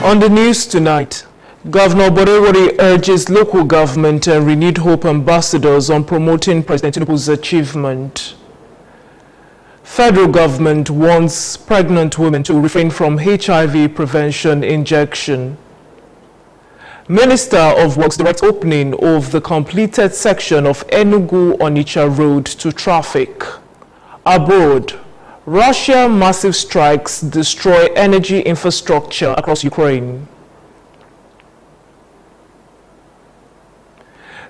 On the news tonight, Governor Borewori urges local government and renewed hope ambassadors on promoting President Tinubu's achievement. Federal government warns pregnant women to refrain from HIV prevention injection. Minister of Works directs opening of the completed section of Enugu-Onitsha Road to traffic. Abroad, Russia massive strikes destroy energy infrastructure across Ukraine.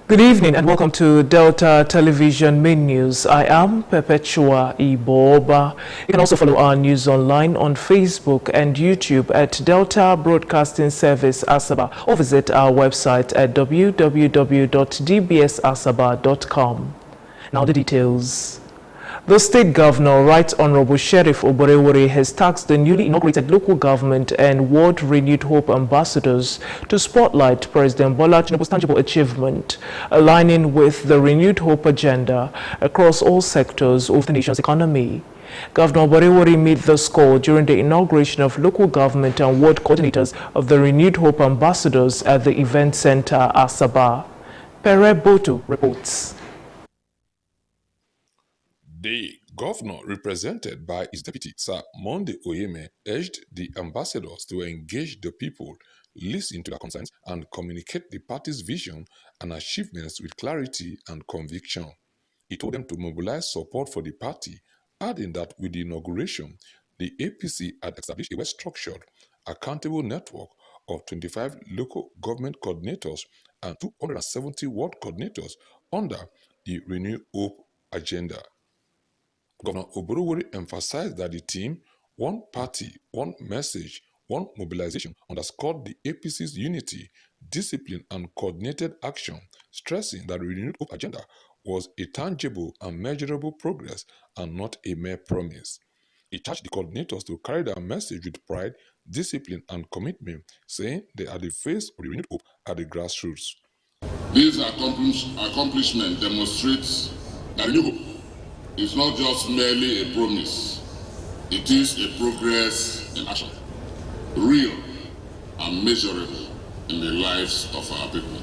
Good evening and welcome to Delta Television Main News. I am Perpetua Iboba. You can also follow our news online on Facebook and YouTube at Delta Broadcasting Service Asaba or visit our website at www.dbsasaba.com. Now the details. The State Governor, Right Honorable Sheriff Oborewori, has tasked the newly inaugurated local government and World Renewed Hope ambassadors to spotlight President Bola Tinubu's tangible achievement, aligning with the Renewed Hope agenda across all sectors of the nation's economy. Governor Oborewori made this call during the inauguration of local government and ward coordinators of the Renewed Hope ambassadors at the event center Asaba. Pere Botu reports. The governor, represented by his deputy, Sir Monde Oyeme, urged the ambassadors to engage the people, listen to their concerns, and communicate the party's vision and achievements with clarity and conviction. He told them to mobilize support for the party, adding that with the inauguration, the APC had established a well-structured, accountable network of 25 local government coordinators and 270 ward coordinators under the Renew Hope agenda. Governor Oborewori emphasized that the team, one party, one message, one mobilization underscored the APC's unity, discipline, and coordinated action, stressing that the Renewed Hope agenda was a tangible and measurable progress and not a mere promise. He charged the coordinators to carry their message with pride, discipline, and commitment, saying they are the face of the Renewed Hope at the grassroots. This accomplishment demonstrates that Renewed Hope is not just merely a promise, it is a progress in action, real and measurable in the lives of our people.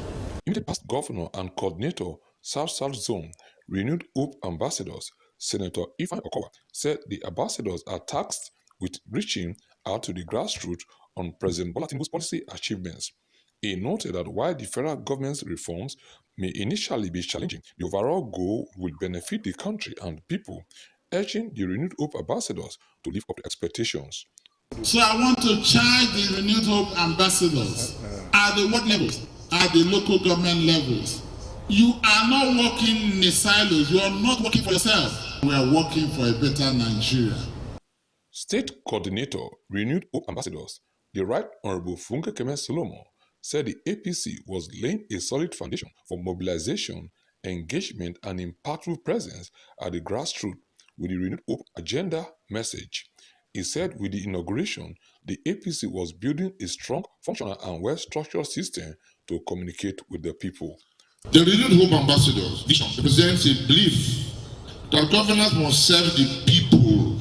Immediate past governor and coordinator, South Zone, Renewed Hope ambassadors, Senator Ifeanyi Okowa, said the ambassadors are tasked with reaching out to the grassroots on President Bola Tinubu's policy achievements. He noted that while the federal government's reforms may initially be challenging, the overall goal will benefit the country and people, urging the Renewed Hope ambassadors to live up to expectations. So I want to charge the Renewed Hope ambassadors at the ward levels, at the local government levels. You are not working in the silos. You are not working for yourself. We are working for a better Nigeria. State Coordinator, Renewed Hope ambassadors, the Right Honorable Funke Keme Solomon, said the APC was laying a solid foundation for mobilization, engagement, and impactful presence at the grassroots with the Renewed Hope agenda message. He said with the inauguration, the APC was building a strong, functional, and well-structured system to communicate with the people. The Renewed Hope ambassadors' vision represents a belief that governance must serve the people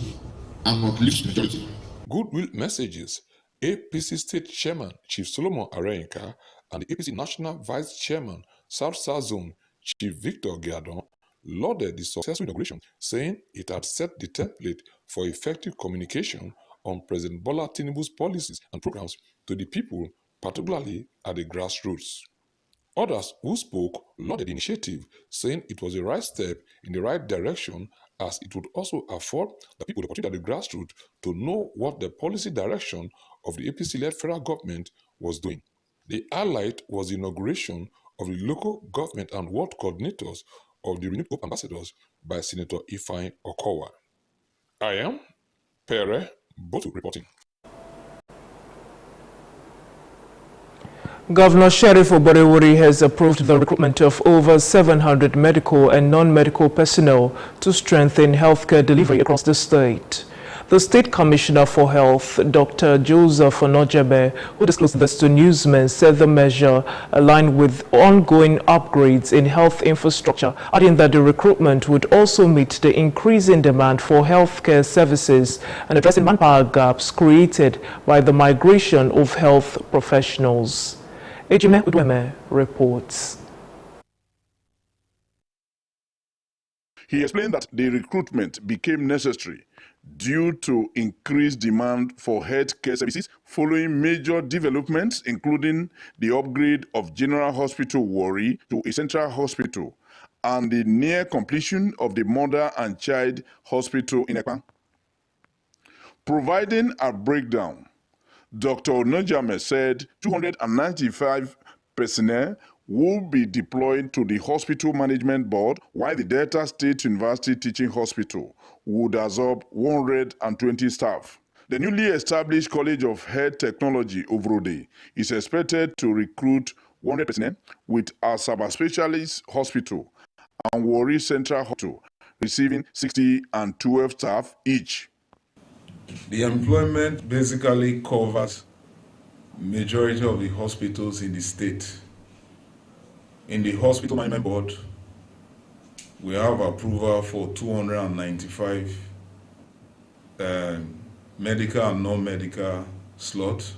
and not lift majority. Goodwill messages. APC State Chairman Chief Solomon Arenka and the APC National Vice Chairman South Zone Chief Victor Giadon lauded the successful inauguration, saying it had set the template for effective communication on President Bola Tinubu's policies and programs to the people, particularly at the grassroots. Others who spoke lauded the initiative, saying it was a right step in the right direction as it would also afford the people the opportunity at the grassroots to know what the policy direction of the APC-led federal government was doing. The highlight was the inauguration of the local government and ward coordinators of the Renewed Hope ambassadors by Senator Ifeanyi Okowa. I am Pere Botu reporting. Governor Sheriff Oborewori has approved the recruitment of over 700 medical and non-medical personnel to strengthen healthcare delivery across the state. The State Commissioner for Health, Dr. Joseph Onojebe, who disclosed this to newsmen, said the measure aligned with ongoing upgrades in health infrastructure, adding that the recruitment would also meet the increasing demand for healthcare services and addressing manpower gaps created by the migration of health professionals. Ejime Udweme reports. He explained that the recruitment became necessary due to increased demand for healthcare services following major developments, including the upgrade of General Hospital Warri to a central hospital and the near completion of the Mother and Child Hospital in Ekpa. Providing a breakdown, Dr. Onojame said 295 personnel will be deployed to the Hospital Management Board, while the Delta State University Teaching Hospital would absorb 120 staff. The newly established College of Health Technology, Ovrode, is expected to recruit 100 personnel, with a subspecialist hospital and Warri Central Hospital receiving 60 and 12 staff each. The employment basically covers majority of the hospitals in the state. In the Hospital Management Board, we have approval for 295 medical and non-medical slots.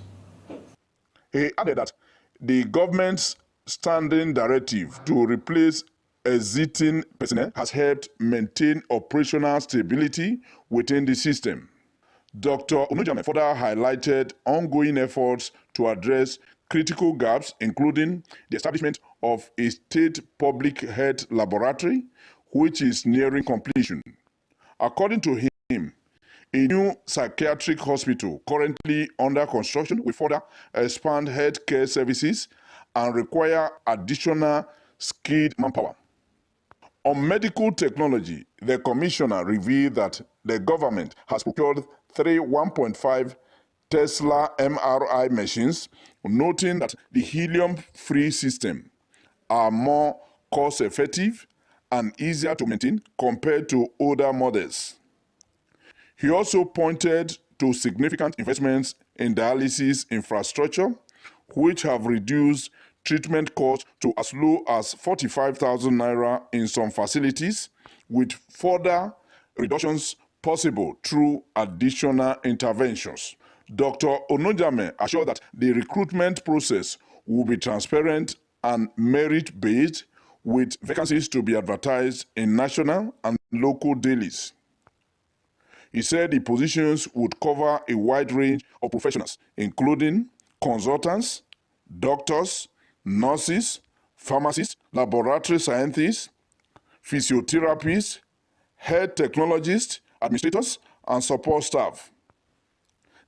He added that the government's standing directive to replace exiting personnel has helped maintain operational stability within the system. Dr. Onojame further highlighted ongoing efforts to address critical gaps, including the establishment of a state public health laboratory, which is nearing completion. According to him, a new psychiatric hospital currently under construction will further expand healthcare services and require additional skilled manpower. On medical technology, the commissioner revealed that the government has procured 3 1.5 Tesla MRI machines, noting that the helium-free system are more cost-effective and easier to maintain compared to older models. He also pointed to significant investments in dialysis infrastructure, which have reduced treatment costs to as low as 45,000 naira in some facilities, with further reductions possible through additional interventions. Dr. Onojame assured that the recruitment process will be transparent and merit-based, with vacancies to be advertised in national and local dailies. He said the positions would cover a wide range of professionals, including consultants, doctors, nurses, pharmacists, laboratory scientists, physiotherapists, health technologists, administrators, and support staff.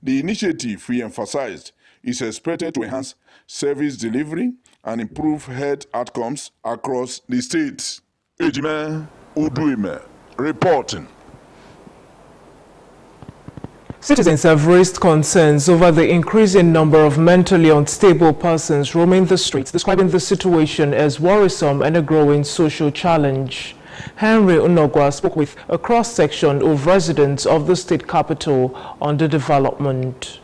The initiative, he emphasized, is expected to enhance service delivery and improve health outcomes across the state. Ejime Udweme reporting. Citizens have raised concerns over the increasing number of mentally unstable persons roaming the streets, describing the situation as worrisome and a growing social challenge. Henry Unogwa spoke with a cross-section of residents of the state capital on the development.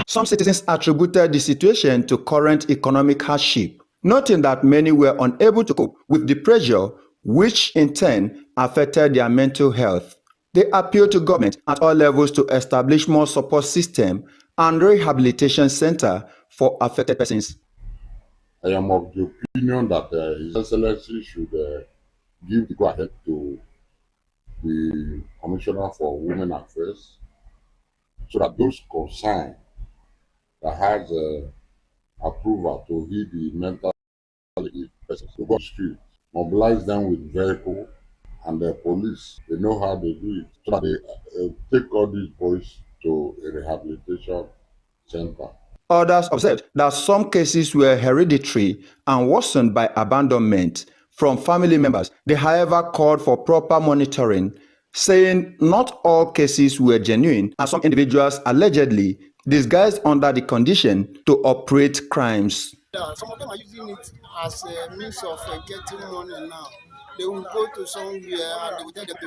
Some citizens attributed the situation to current economic hardship, noting that many were unable to cope with the pressure, which in turn affected their mental health. They appealed to government at all levels to establish more support system and rehabilitation center for affected persons. I am of the opinion that His Excellency should give the go-ahead to the Commissioner for Women Affairs, so that those concerned that has approval to heal the mentally ill persons to go to the street, mobilize them with vehicle and the police. They know how they do it, so that they take all these boys to a rehabilitation center. Others observed that some cases were hereditary and worsened by abandonment from family members. They, however, called for proper monitoring, saying not all cases were genuine, and some individuals allegedly disguised under the condition to operate crimes. Some of them are using it as a means of getting money now. they will go to somewhere and they will tell them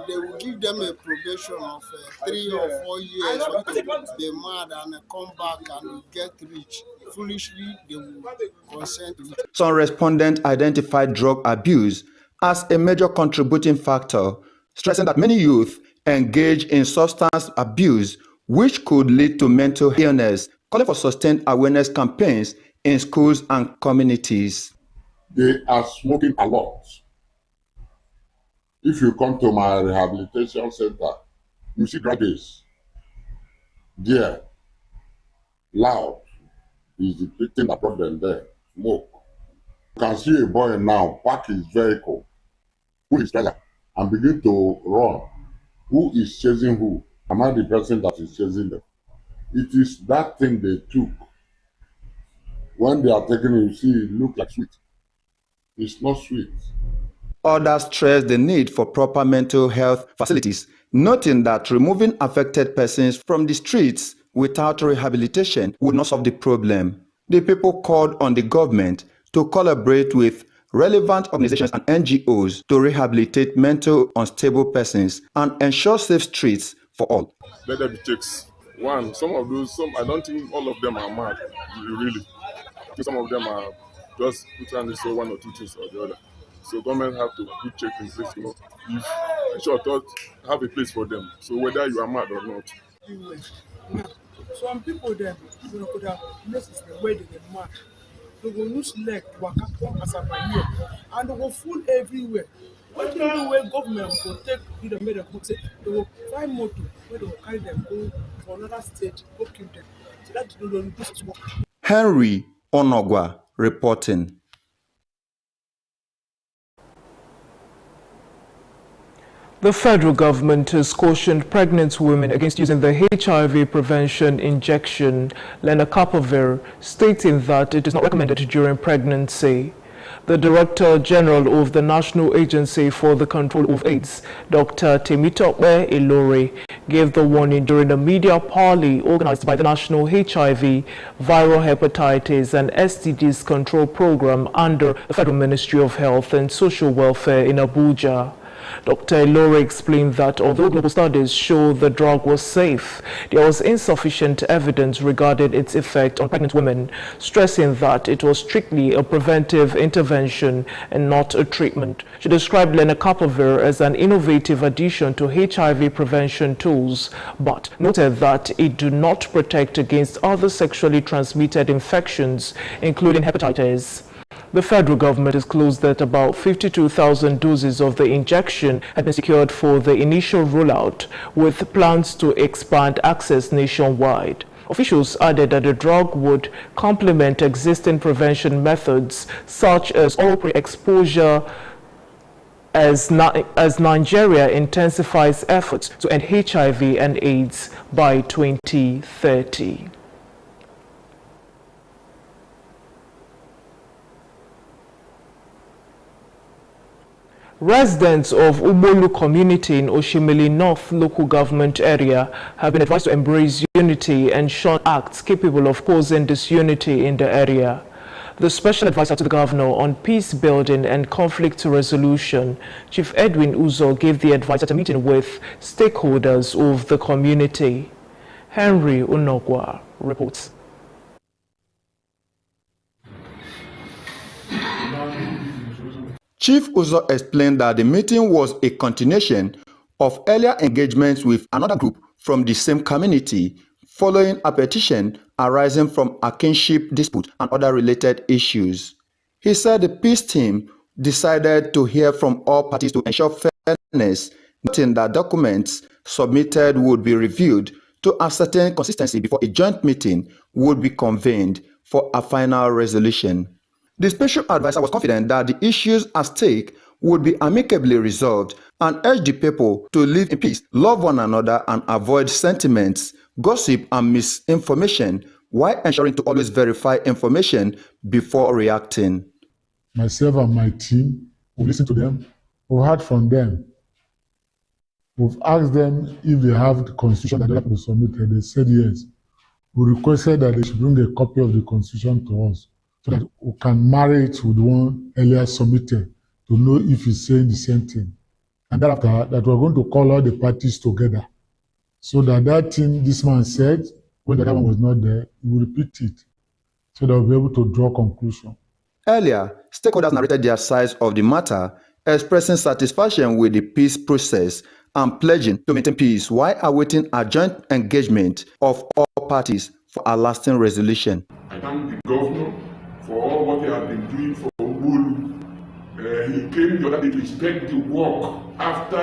they will give them a probation of 3 or 4 years for you to be mad and come back and get rich. Foolishly, they will consent to it. Some respondents identified drug abuse as a major contributing factor, stressing that many youth engage in substance abuse, which could lead to mental illness, calling for sustained awareness campaigns in schools and communities. They are smoking a lot. If you come to my rehabilitation center, you see graduates there, loud, is depicting the problem there, smoke. You can see a boy now park his vehicle, pull his trailer, and begin to run. Who is chasing who? Am I the person that is chasing them? It is that thing they took. When they are taking it, you see it look like sweet. It's not sweet. Others stress the need for proper mental health facilities, noting that removing affected persons from the streets without rehabilitation would not solve the problem. The people called on the government to collaborate with relevant organizations and NGOs to rehabilitate mental unstable persons and ensure safe streets for all. Let there be checks. One, I don't think all of them are mad, really. Some of them are just trying to say one or two things or the other. So government have to put check in place, if sure thought have a place for them. So whether you are mad or not. Some people then could have places where they get mad. They will use leg to walk up as a here, and they will fool everywhere. What do you do when government will take the made of say they will find motor where they will carry them go for another state, go kill them. So that they don't do such work. Henry Onogwa reporting. The federal government has cautioned pregnant women against using the HIV prevention injection lenacapavir, stating that it is not recommended during pregnancy. The Director General of the National Agency for the Control of AIDS, Dr. Temitope Ilore, gave the warning during a media parley organized by the National HIV, Viral Hepatitis and STDs Control Program under the Federal Ministry of Health and Social Welfare in Abuja. Dr. Ilore explained that although global studies show the drug was safe, there was insufficient evidence regarding its effect on pregnant women, stressing that it was strictly a preventive intervention and not a treatment. She described lenacapavir as an innovative addition to HIV prevention tools, but noted that it do not protect against other sexually transmitted infections, including hepatitis. The federal government disclosed that about 52,000 doses of the injection had been secured for the initial rollout, with plans to expand access nationwide. Officials added that the drug would complement existing prevention methods such as oral pre-exposure as Nigeria intensifies efforts to end HIV and AIDS by 2030. Residents of Ubolu community in Oshimili North local government area have been advised to embrace unity and shun acts capable of causing disunity in the area. The Special Advisor to the Governor on Peace Building and Conflict Resolution, Chief Edwin Uzo, gave the advice at a meeting with stakeholders of the community. Henry Unogwa reports. Chief Uzo explained that the meeting was a continuation of earlier engagements with another group from the same community, following a petition arising from a kinship dispute and other related issues. He said the peace team decided to hear from all parties to ensure fairness, noting that documents submitted would be reviewed to ascertain consistency before a joint meeting would be convened for a final resolution. The special advisor was confident that the issues at stake would be amicably resolved and urged the people to live in peace, love one another, and avoid sentiments, gossip, and misinformation, while ensuring to always verify information before reacting. Myself and my team, we listened to them, we heard from them. We've asked them if they have the constitution that they have submitted. They said yes. We requested that they should bring a copy of the constitution to us so that we can marry it with the one earlier submitted to know if it's saying the same thing. And thereafter, that we're going to call all the parties together so that that thing this man said, when the other one was not there, he will repeat it so that we'll be able to draw conclusion. Earlier, stakeholders narrated their sides of the matter, expressing satisfaction with the peace process and pledging to maintain peace while awaiting a joint engagement of all parties for a lasting resolution. I thank the governor for all what he has been doing for Ogbolu. He came the other day to inspect the work after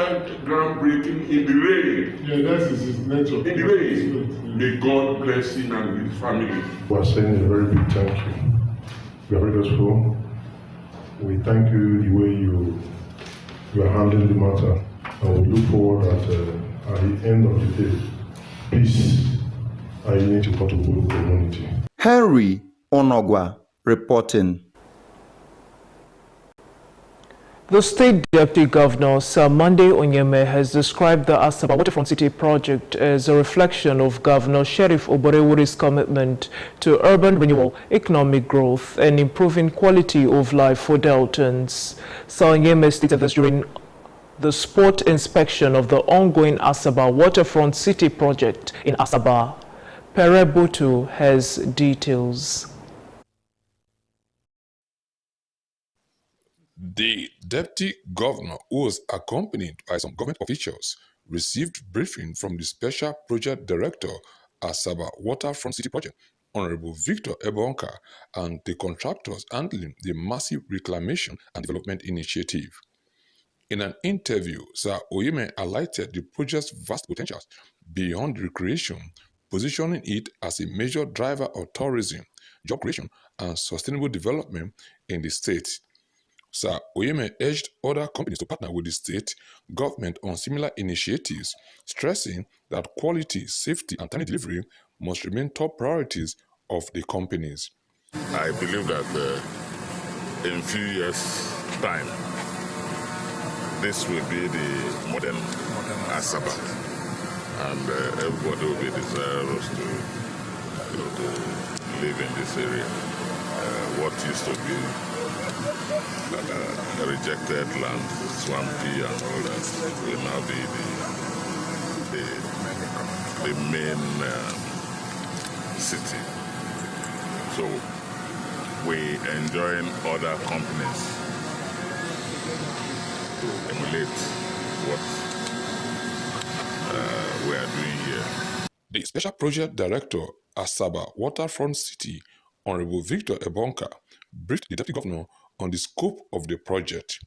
groundbreaking in the rain. Yeah, that is his nature. In the rain. May God bless him and his family. We are saying a very big thank you. We are very grateful. We thank you the way you are handling the matter, and we look forward at the end of the day, peace and unity for the whole community. Henry Onogwa reporting. The State Deputy Governor, Sir Monday Onyeme, has described the Asaba Waterfront City project as a reflection of Governor Sheriff Oborewore's commitment to urban renewal, economic growth, and improving quality of life for Deltans. Sir Onyeme stated this during the spot inspection of the ongoing Asaba Waterfront City project in Asaba. Pere Botu has details. The deputy governor, who was accompanied by some government officials, received briefing from the special project director Asaba Waterfront City Project, Honorable Victor Ebonka, and the contractors handling the massive reclamation and development initiative. In an interview, Sir Oyeme highlighted the project's vast potentials beyond recreation, positioning it as a major driver of tourism, job creation, and sustainable development in the state. Sir Oyeme urged other companies to partner with the state government on similar initiatives, stressing that quality, safety, and timely delivery must remain top priorities of the companies. I believe that in a few years' time, this will be the modern Asaba, and everybody will be desirous to live in this area. What used to be rejected land, swampy and all that, will now be the main city. So we enjoin other companies to emulate what we are doing here. The Special Project Director, Asaba Waterfront City, Honorable Victor Ebonka, briefed the Deputy Governor on the scope of the project.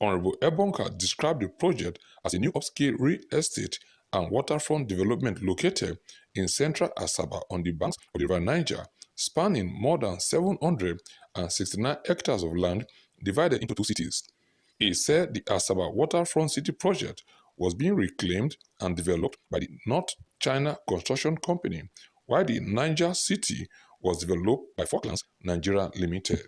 Honorable Ebonka described the project as a new upscale real estate and waterfront development located in central Asaba on the banks of the River Niger, spanning more than 769 hectares of land divided into two cities. He said the Asaba Waterfront City project was being reclaimed and developed by the North China Construction Company, while the Niger City was developed by Falklands Nigeria Limited.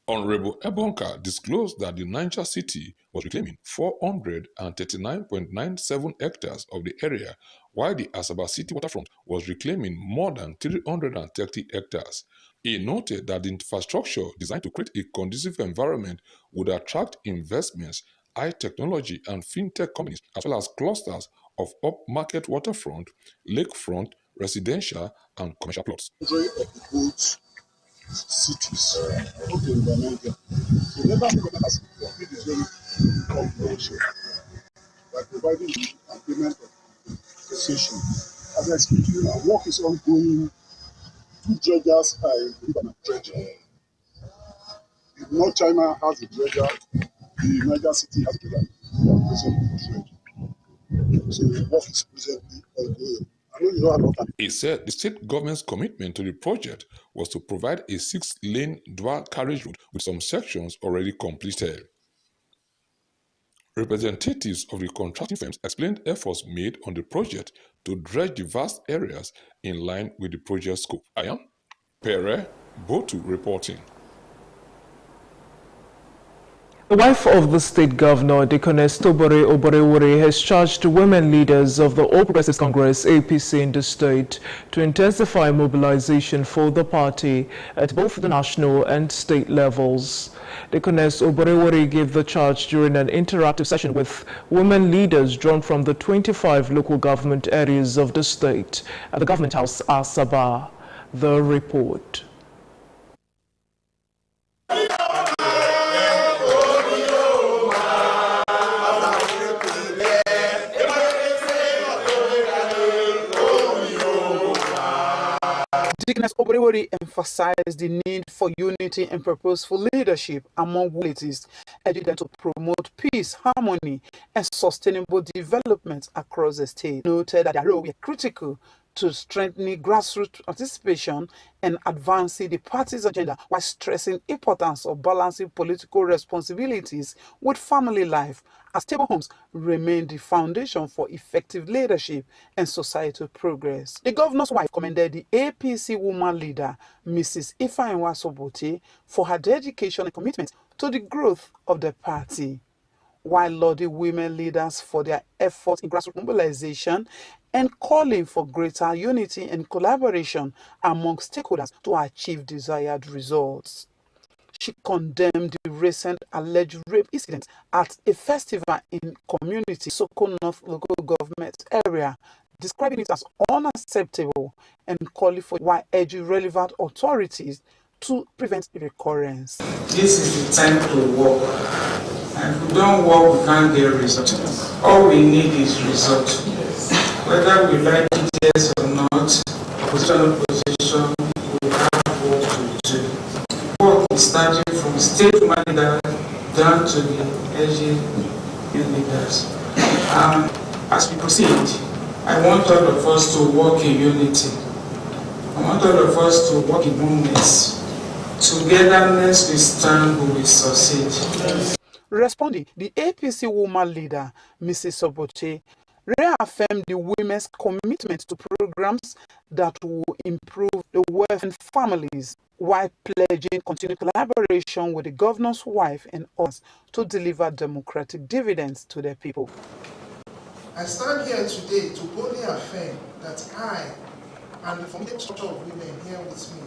Honorable Ebonka disclosed that the Niger City was reclaiming 439.97 hectares of the area, while the Asaba City waterfront was reclaiming more than 330 hectares. He noted that the infrastructure designed to create a conducive environment would attract investments, high technology and fintech companies, as well as clusters of upmarket waterfront, lakefront, residential, and commercial plots. Cities okay, in Nigeria. So never government has completed this very comprehensive by providing the payment of compensation. As I speak to you now, work is ongoing. 2 dredgers are in the dredger. The North China has a dredger, the Niger City has a dredger. They are presently dredging. So the work is presently ongoing. He said the state government's commitment to the project was to provide a 6-lane dual carriage route with some sections already completed. Representatives of the contracting firms explained efforts made on the project to dredge the vast areas in line with the project scope. I am Pere Botu reporting. The wife of the state governor, Deaconess Tue 24th, has charged women leaders of the All Progressives Congress, APC, in the state to intensify mobilization for the party at both the national and state levels. Deaconess 24th gave the charge during an interactive session with women leaders drawn from the 25 local government areas of the state at the Government House, Asaba. The report. Deaconess 24th emphasized the need for unity and purposeful leadership among women, urging them to promote peace, harmony, and sustainable development across the state. Noted that their role were critical to strengthening grassroots participation and advancing the party's agenda, while stressing the importance of balancing political responsibilities with family life, as stable homes remain the foundation for effective leadership and societal progress. The governor's wife commended the APC woman leader, Mrs. Ifeanyi Sobote, for her dedication and commitment to the growth of the party, while lauding women leaders for their efforts in grassroots mobilization and calling for greater unity and collaboration among stakeholders to achieve desired results. She condemned the recent alleged rape incident at a festival in community Soko North local government area, describing it as unacceptable and calling for wide urging relevant authorities to prevent recurrence. This is the time to work. And if we don't work, we can't get results. All we need is results. Whether we like it yes or not, position of position, we have work to do. Work is starting from state manager down to the LG leaders. As we proceed, I want all of us to work in unity. I want all of us to work in oneness. Togetherness we stand, we will succeed. Responding, the APC woman leader, Mrs. Sobote, reaffirmed the women's commitment to programs that will improve the welfare of families, while pledging continued collaboration with the governor's wife and others to deliver democratic dividends to their people. I stand here today to boldly affirm that I and the formidable structure of women here with me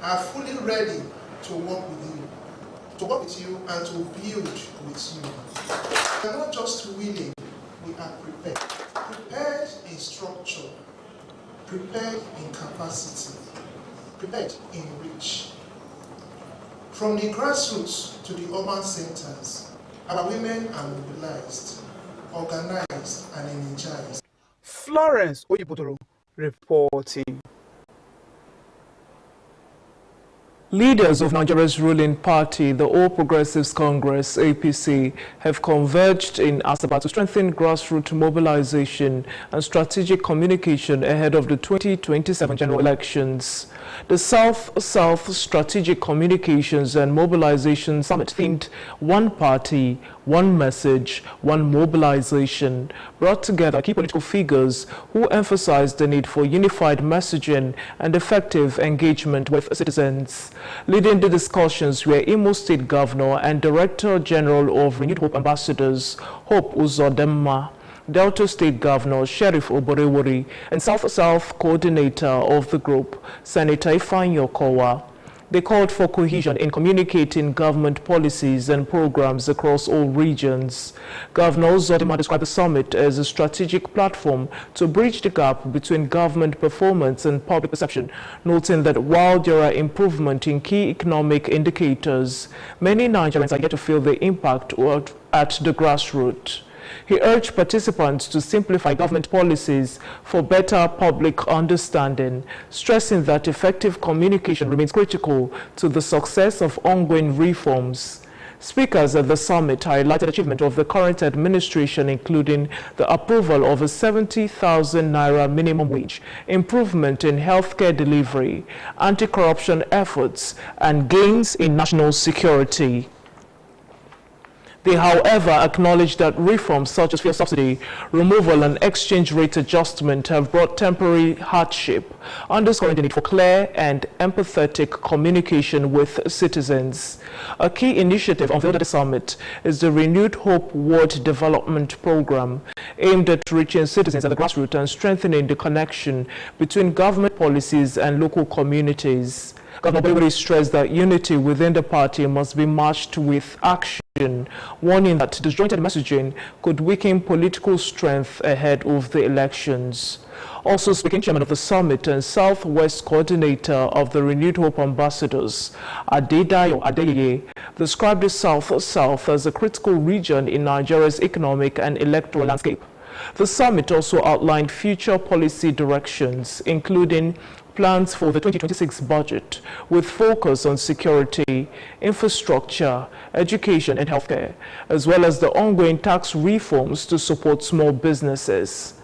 are fully ready to work with you, and to build with you. We are not just willing, we are prepared. Prepared in structure, prepared in capacity, prepared in reach. From the grassroots to the urban centers, our women are mobilized, organized, and energized. Florence Oyibodoro reporting. Leaders of Nigeria's ruling party, the All Progressives Congress, APC, have converged in Asaba to strengthen grassroots mobilization and strategic communication ahead of the 2027 general elections. The South-South Strategic Communications and Mobilization Summit themed One Party, One Message, One Mobilization brought together key political figures who emphasized the need for unified messaging and effective engagement with citizens. Leading the discussions were Imo State Governor and Director General of Renewed Hope Ambassadors, Hope Uzodemma, Delta State Governor Sheriff 24th, and South-South Coordinator of the group, Senator Ifeanyi Okowa. They called for cohesion in communicating government policies and programs across all regions. Governor Uzodemma described the summit as a strategic platform to bridge the gap between government performance and public perception, noting that while there are improvements in key economic indicators, many Nigerians are yet to feel the impact at the grassroots. He urged participants to simplify government policies for better public understanding, stressing that effective communication remains critical to the success of ongoing reforms. Speakers at the summit highlighted achievement of the current administration, including the approval of a 70,000 naira minimum wage, improvement in healthcare delivery, anti-corruption efforts, and gains in national security. They, however, acknowledge that reforms such as fuel subsidy, removal and exchange rate adjustment have brought temporary hardship, underscoring the need for clear and empathetic communication with citizens. A key initiative unveiled at the summit is the Renewed Hope Ward Development Program, aimed at reaching citizens at the grassroots and strengthening the connection between government policies and local communities. Governor Oborevwori stressed that unity within the party must be matched with action, warning that disjointed messaging could weaken political strength ahead of the elections. Also speaking, Chairman of the Summit and Southwest Coordinator of the Renewed Hope Ambassadors, Adedayo Adeyeye, described the South-South as a critical region in Nigeria's economic and electoral landscape. The summit also outlined future policy directions, including plans for the 2026 budget, with focus on security, infrastructure, education and healthcare, as well as the ongoing tax reforms to support small businesses.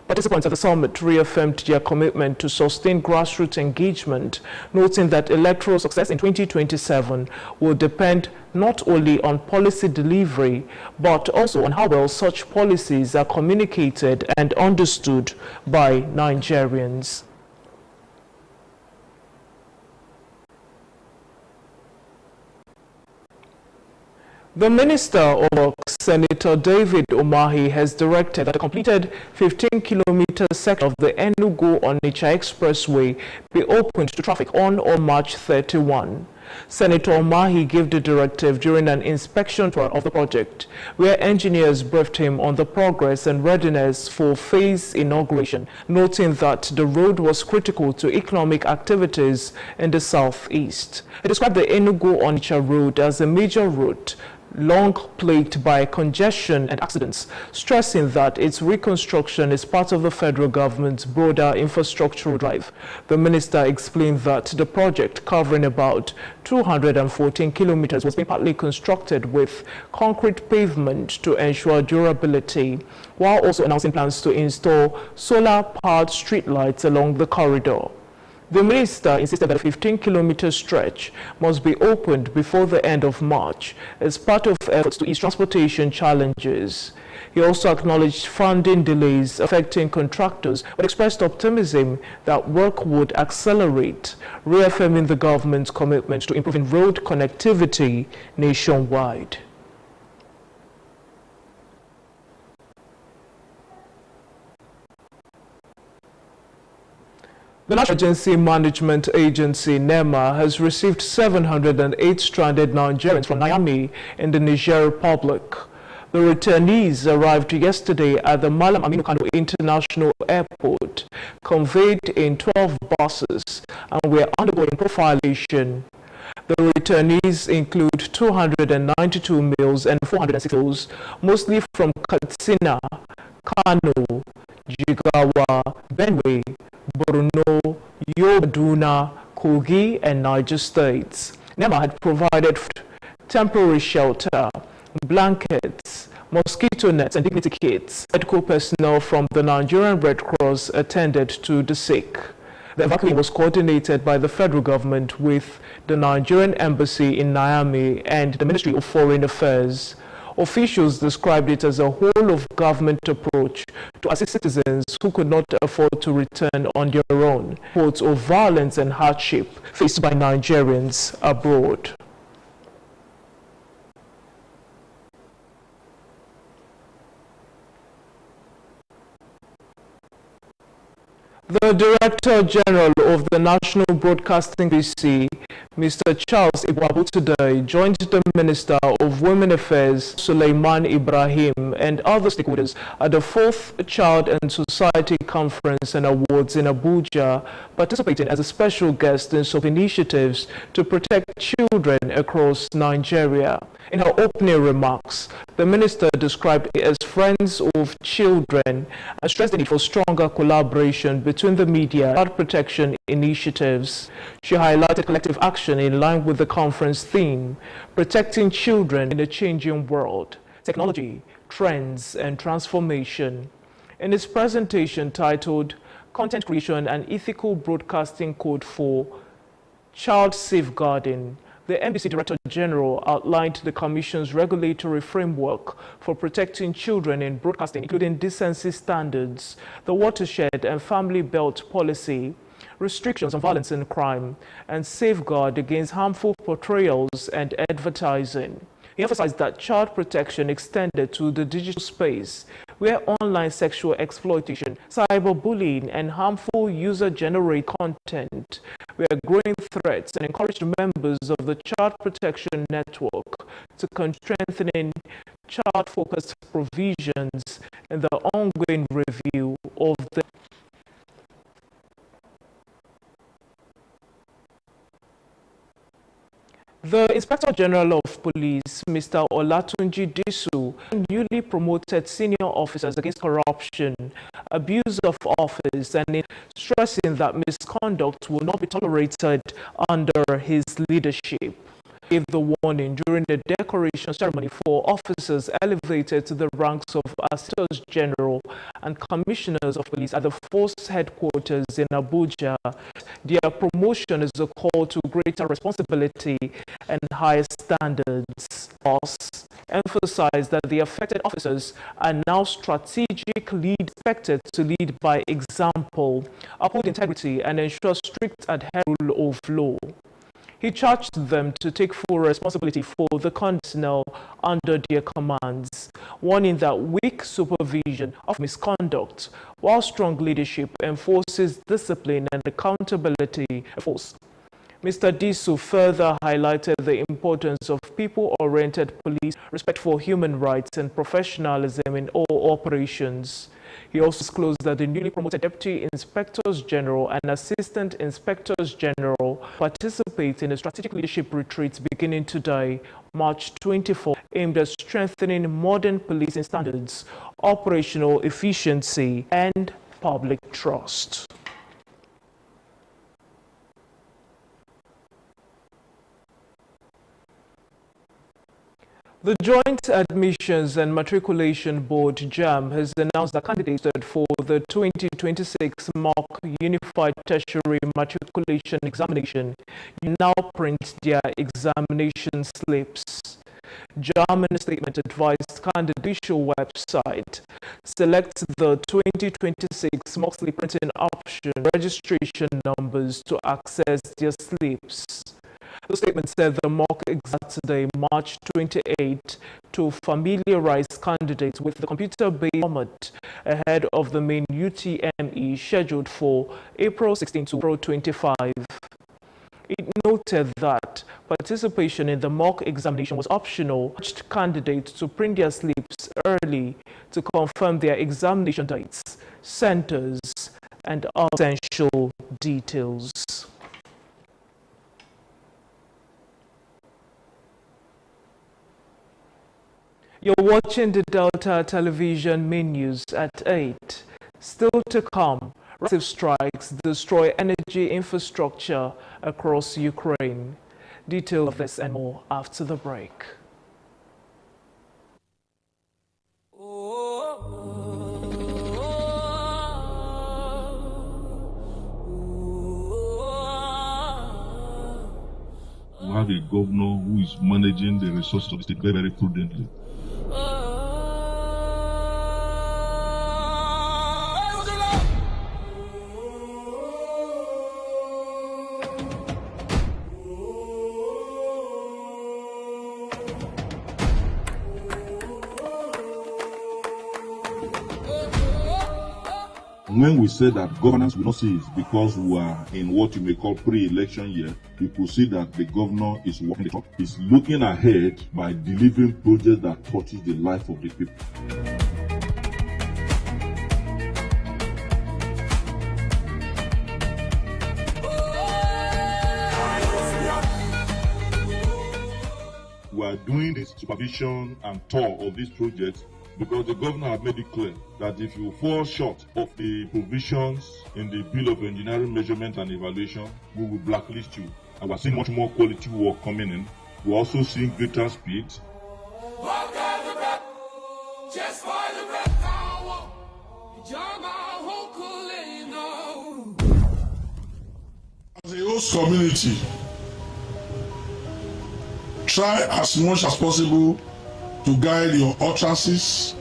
Participants at the summit reaffirmed their commitment to sustain grassroots engagement, noting that electoral success in 2027 will depend not only on policy delivery, but also on how well such policies are communicated and understood by Nigerians. The Minister of Works, Senator David Umahi, has directed that a completed 15-kilometer section of the Enugu-Onitsha Expressway be opened to traffic on or March 31. Senator Umahi gave the directive during an inspection tour of the project, where engineers briefed him on the progress and readiness for phase inauguration, noting that the road was critical to economic activities in the southeast. He described the Enugu-Onitsha road as a major route, long plagued by congestion and accidents, stressing that its reconstruction is part of the federal government's broader infrastructural drive. The minister explained that the project, covering about 214 kilometers, was being partly constructed with concrete pavement to ensure durability, while also announcing plans to install solar-powered streetlights along the corridor. The minister insisted that a 15-kilometer stretch must be opened before the end of March as part of efforts to ease transportation challenges. He also acknowledged funding delays affecting contractors, but expressed optimism that work would accelerate, reaffirming the government's commitment to improving road connectivity nationwide. The National Emergency Management Agency, NEMA, has received 708 stranded Nigerians from Niamey in the Niger Republic. The returnees arrived yesterday at the Malam Aminu Kano International Airport, conveyed in 12 buses, and were undergoing profilation. The returnees include 292 males and 406 females, mostly from Katsina, Kano, Jigawa, Benue, Borno, Yobe, Kogi, and Niger states. NEMA had provided temporary shelter, blankets, mosquito nets, and dignity kits. Medical personnel from the Nigerian Red Cross attended to the sick. The evacuation was coordinated by the federal government with the Nigerian Embassy in Niamey and the Ministry of Foreign Affairs. Officials described it as a whole-of-government approach to assist citizens who could not afford to return on their own. Reports of violence and hardship faced by Nigerians abroad. The Director General of the National Broadcasting BC, Mr. Charles Ibuabu, today joined the Minister of Women Affairs, Suleiman Ibrahim, and other stakeholders at the 4th Child and Society Conference and Awards in Abuja, participating as a special guest in some initiatives to protect children across Nigeria. In her opening remarks, the minister described it as Friends of Children and stressed the need for stronger collaboration between the media and child protection initiatives. She highlighted collective action in line with the conference theme, Protecting Children in a Changing World, Technology, Trends and Transformation. In its presentation titled Content Creation and Ethical Broadcasting Code for Child Safeguarding, The NBC Director General outlined the Commission's regulatory framework for protecting children in broadcasting, including decency standards, the watershed and family belt policy, restrictions on violence and crime, and safeguard against harmful portrayals and advertising. He emphasized that child protection extended to the digital space, where online sexual exploitation, cyberbullying, and harmful user-generated content were growing threats, and encouraged members of the Child Protection Network to strengthening child-focused provisions in the ongoing review of the The Inspector General of Police, Mr. Olatunji Disu, newly promoted senior officers against corruption, abuse of office, and stressing that misconduct will not be tolerated under his leadership. Gave the warning during the decoration ceremony for officers elevated to the ranks of Assistors General and Commissioners of Police at the Force Headquarters in Abuja. Their promotion is a call to greater responsibility and higher standards. Boss emphasized that the affected officers are now strategically expected to lead by example, uphold integrity, and ensure strict adherence of law. He charged them to take full responsibility for the personnel under their commands, warning that weak supervision of misconduct, while strong leadership enforces discipline and accountability force. Mr. Disu further highlighted the importance of people-oriented police, respect for human rights, and professionalism in all operations. He also disclosed that the newly promoted Deputy Inspectors General and Assistant Inspectors General participate in a strategic leadership retreat beginning today, March 24, aimed at strengthening modern policing standards, operational efficiency, and public trust. The Joint Admissions and Matriculation Board, JAM, has announced that candidates for the 2026 mock Unified Tertiary Matriculation Examination now print their examination slips. JAM, in a statement, advised candidates official website, select the 2026 mock slip printing option, registration numbers to access their slips. The statement said the mock exam today, March 28, to familiarize candidates with the computer-based format ahead of the main UTME scheduled for April 16 to April 25. It noted that participation in the mock examination was optional, urged candidates to print their slips early to confirm their examination dates, centers, and essential details. You're watching the Delta Television main news at 8. Still to come, massive strikes destroy energy infrastructure across Ukraine. Details of this and more after the break. We have a governor who is managing the resources of the state very, very prudently. When we say that governance will not cease because we are in what you may call pre-election year, you could see that the governor is walking the talk. He's looking ahead by delivering projects that touches the life of the people. We are doing the supervision and tour of these projects because the governor had made it clear that if you fall short of the provisions in the Bill of Engineering Measurement and Evaluation, we will blacklist you. And we're seeing much more quality work coming in. We're also seeing greater speed. As a host community, try as much as possible to guide your utterances.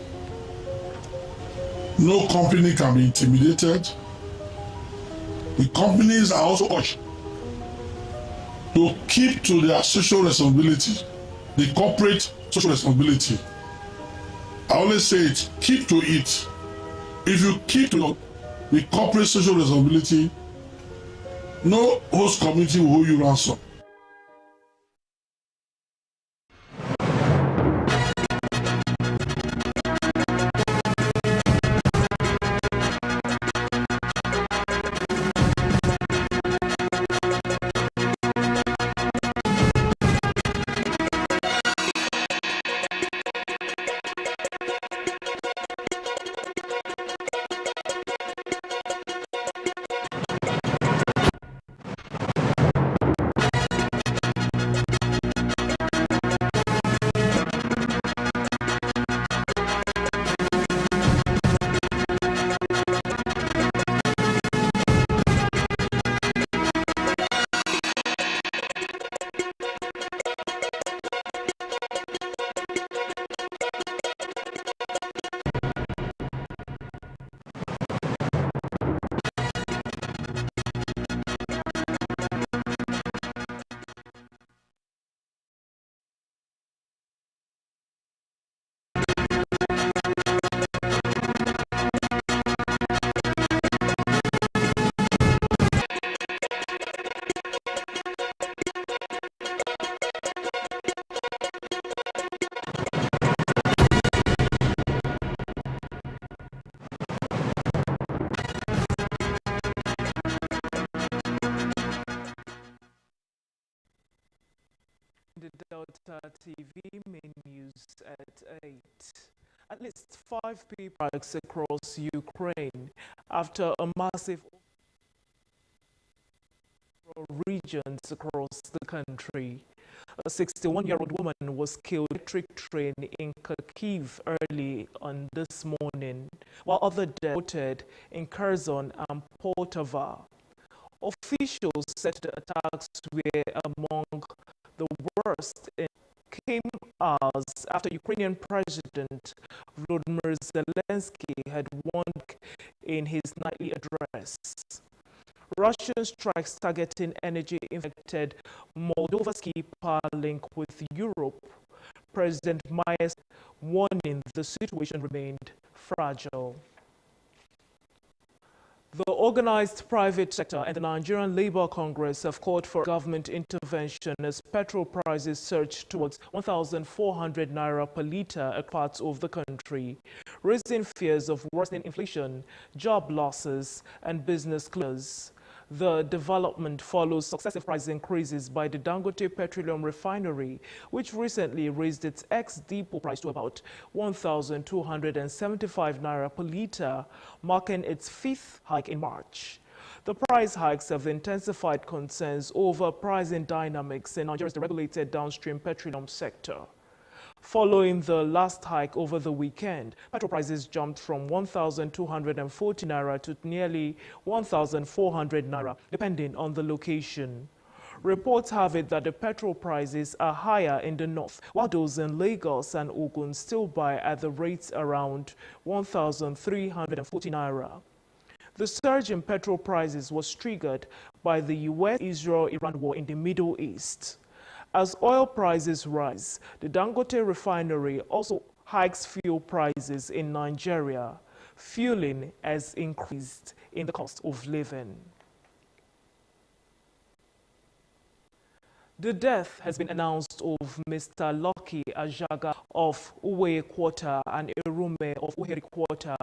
No company can be intimidated. The companies are also urged to keep to their social responsibility, the corporate social responsibility. I always say it, keep to it. If you keep to the corporate social responsibility, no host community will hold you ransom. The Delta TV main news at 8. At least 5 people across Ukraine after a massive regions across the country. A 61-year-old woman was killed in a electric train in Kharkiv early on this morning, while others reported in Kherson and Poltava. Officials said the attacks were among the worst in came hours after Ukrainian President Volodymyr Zelensky had warned in his nightly address. Russian strikes targeting energy-infected Moldova's key power link with Europe. President Myers warning the situation remained fragile. The organized private sector and the Nigerian Labour Congress have called for government intervention as petrol prices surge towards 1,400 naira per litre at parts of the country, raising fears of worsening inflation, job losses, and business closures. The development follows successive price increases by the Dangote Petroleum Refinery, which recently raised its ex-depot price to about 1,275 naira per litre, marking its 5th hike in March. The price hikes have intensified concerns over pricing dynamics in Nigeria's regulated downstream petroleum sector. Following the last hike over the weekend, petrol prices jumped from 1,240 naira to nearly 1,400 naira, depending on the location. Reports have it that the petrol prices are higher in the north, while those in Lagos and Ogun still buy at the rates around 1,340 naira. The surge in petrol prices was triggered by the U.S.-Israel-Iran war in the Middle East. As oil prices rise, the Dangote refinery also hikes fuel prices in Nigeria. Fueling has increased in the cost of living. The death has been announced of Mr. Lucky Ajaga of Uwe Quarter and Erume of Uheri Quarter,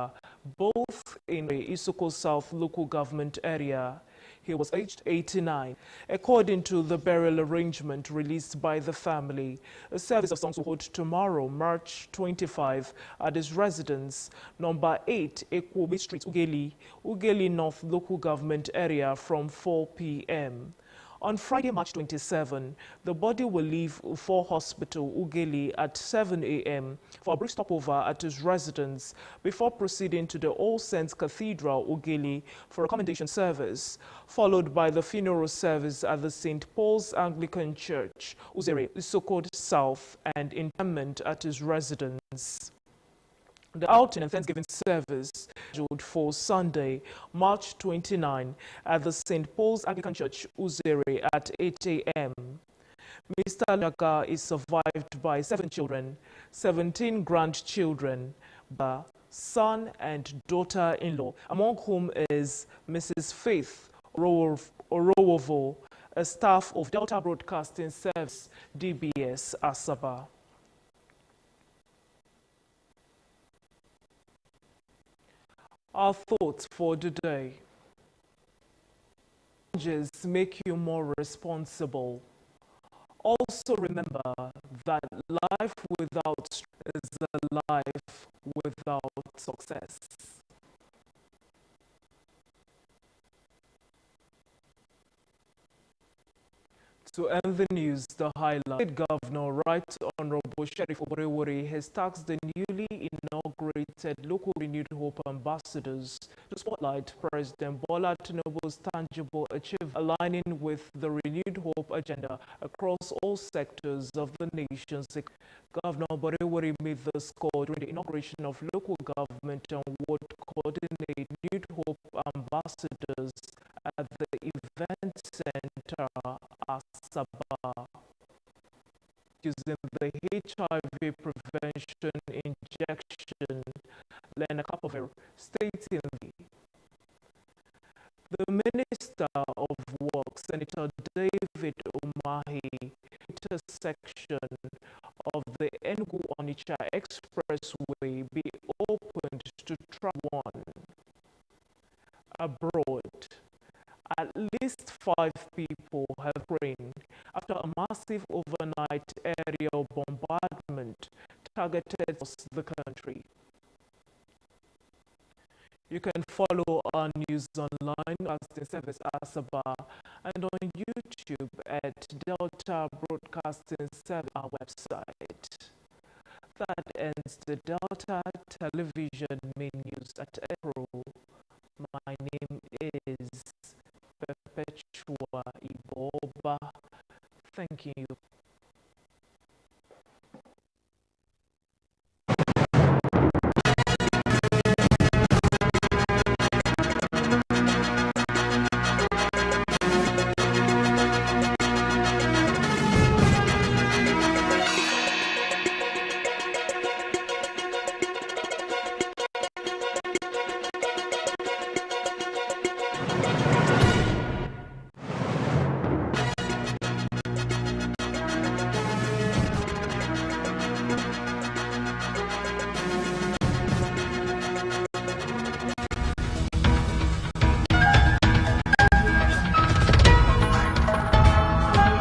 both in the Isoko South local government area. He was aged 89. According to the burial arrangement released by the family, a service of songs will hold tomorrow, March 25, at his residence, number 8, Ekwobi Street, Ugeli North Local Government Area from 4 p.m. On Friday, March 27, the body will leave Ufo Hospital, Ughelli, at 7 a.m. for a brief stopover at his residence before proceeding to the All Saints Cathedral, Ughelli, for a commendation service, followed by the funeral service at the St. Paul's Anglican Church, Uzere, Isoko South, and interment at his residence. The outing and Thanksgiving service scheduled for Sunday, March 29 at the St. Paul's Anglican Church, Uzere at 8 a.m. Mr. Laka is survived by 7 children, 17 grandchildren, a son and daughter-in-law, among whom is Mrs. Faith Orowovo, a staff of Delta Broadcasting Service, DBS, Asaba. Our thoughts for today. Challenges make you more responsible. Also remember that life without stress is a life without success. To end the news, the highlight. State Governor Right Honorable Sheriff Oborewori has tasked the newly inaugurated local Renewed Hope ambassadors to spotlight President Bola Tinubu's tangible achievements, aligning with the Renewed Hope agenda across all sectors of the nation's economy. Governor Oborewori made this call during the inauguration of local government and would coordinate Renewed Hope ambassadors at the event center Asaba, using the HIV prevention injection. Lena Kapover stating the Minister of Work, Senator David Umahi, intersection of the Enugu-Onitsha Expressway be opened to travel abroad. At least 5 people have reigned after a massive overnight aerial bombardment targeted the country. You can follow our news online broadcasting service Asaba and on YouTube at Delta Broadcasting Service, our website. That ends the Delta Television main news at April.